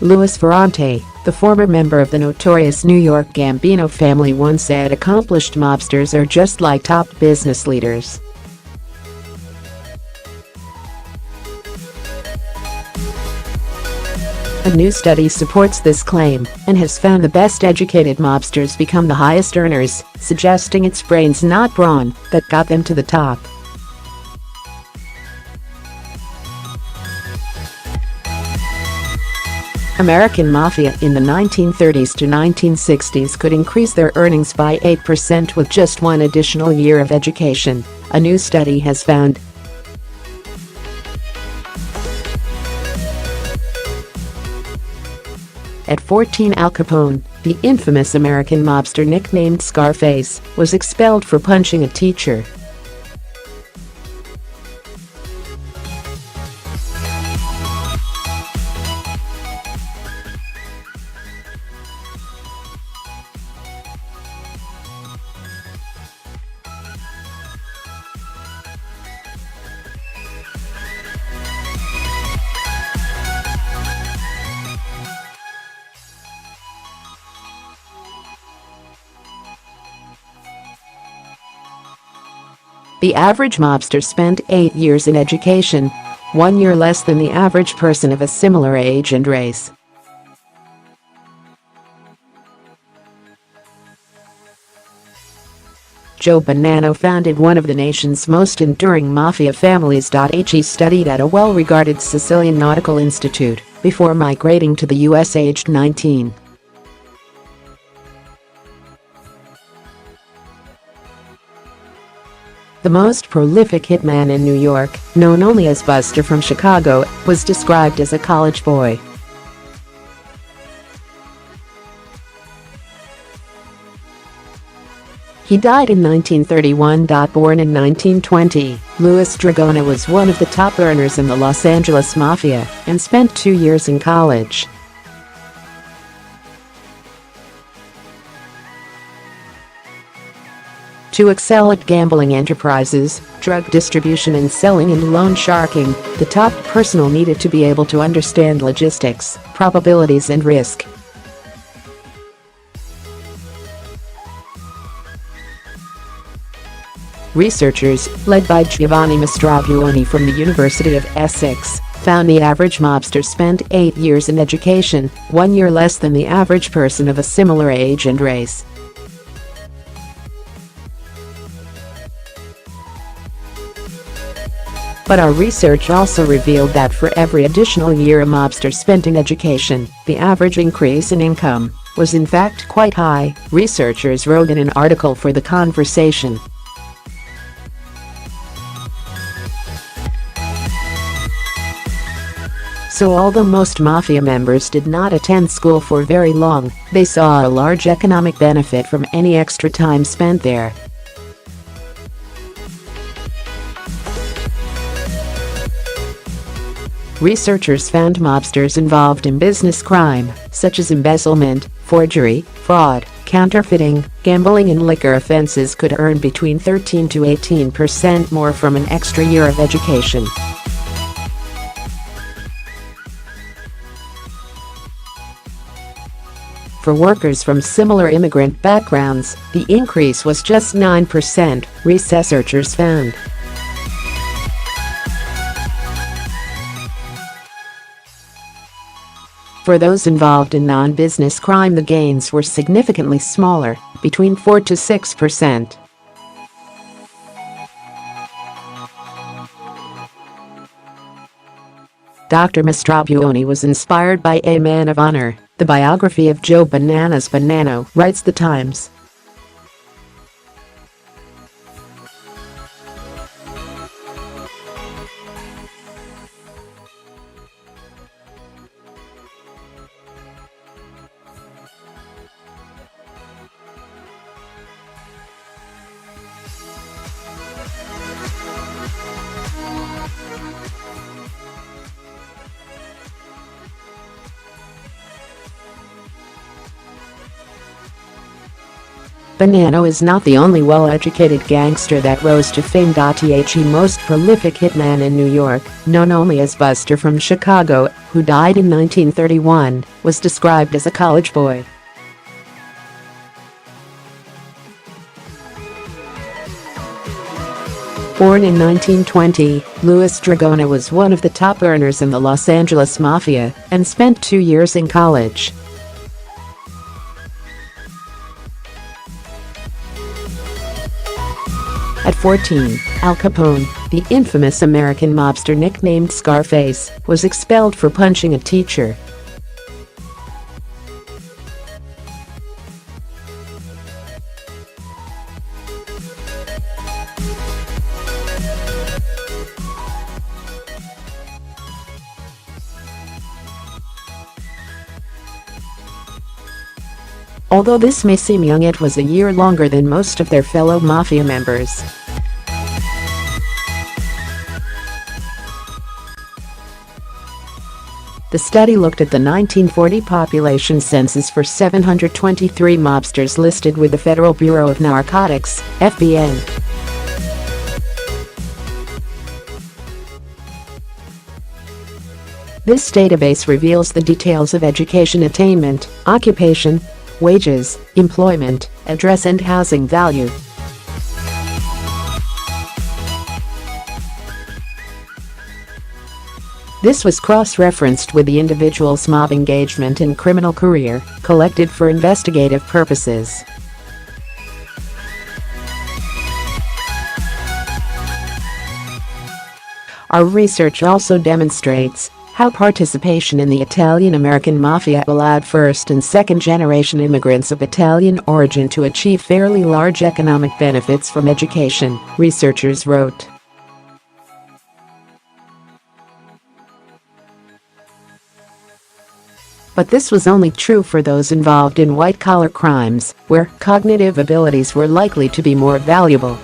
Louis Ferrante, the former member of the notorious New York Gambino family, once said accomplished mobsters are just like top business leaders. A new study supports this claim and has found the best educated mobsters become the highest earners, suggesting it's brains not brawn that got them to the top. American Mafia in the 1930s to 1960s could increase their earnings by 8% with just one additional year of education, a new study has found. At 14, Al Capone, the infamous American mobster nicknamed Scarface, was expelled for punching a teacher. The average mobster spent 8 years in education, 1 year less than the average person of a similar age and race. Joe Bananas founded one of the nation's most enduring mafia families. He studied at a well-regarded Sicilian nautical institute before migrating to the U.S. aged 19. The most prolific hitman in New York, known only as Buster from Chicago, was described as a college boy. He died in 1931. Born in 1920, Louis Dragona was one of the top earners in the Los Angeles Mafia and spent 2 years in college. To excel at gambling enterprises, drug distribution and selling and loan sharking, the top personnel needed to be able to understand logistics, probabilities and risk. Researchers, led by Giovanni Mastrobuoni from the University of Essex, found the average mobster spent 8 years in education, 1 year less than the average person of a similar age and race. But our research also revealed that for every additional year a mobster spent in education, the average increase in income was in fact quite high, researchers wrote in an article for The Conversation. So although most mafia members did not attend school for very long, they saw a large economic benefit from any extra time spent there. Researchers found mobsters involved in business crime, such as embezzlement, forgery, fraud, counterfeiting, gambling and liquor offenses could earn between 13 to 18% more from an extra year of education. For workers from similar immigrant backgrounds, the increase was just 9%, researchers found. For those involved in non-business crime, the gains were significantly smaller, between 4 to 6%. Dr. Mastrobuoni was inspired by A Man of Honor, the biography of Joe Bananas Bonanno, writes The Times. Bonanno is not the only well-educated gangster that rose to fame.The most prolific hitman in New York, known only as Buster from Chicago, who died in 1931, was described as a college boy. Born in 1920, Louis Dragona was one of the top earners in the Los Angeles Mafia and spent 2 years in college. At 14, Al Capone, the infamous American mobster nicknamed Scarface, was expelled for punching a teacher. Although this may seem young, it was a year longer than most of their fellow Mafia members. The study looked at the 1940 population census for 723 mobsters listed with the Federal Bureau of Narcotics, FBN. This database reveals the details of education attainment, occupation, wages, employment, address and housing value. This was cross-referenced with the individual's mob engagement and criminal career, collected for investigative purposes. Our research also demonstrates how participation in the Italian-American Mafia allowed first- and second-generation immigrants of Italian origin to achieve fairly large economic benefits from education, researchers wrote. But this was only true for those involved in white-collar crimes, where cognitive abilities were likely to be more valuable.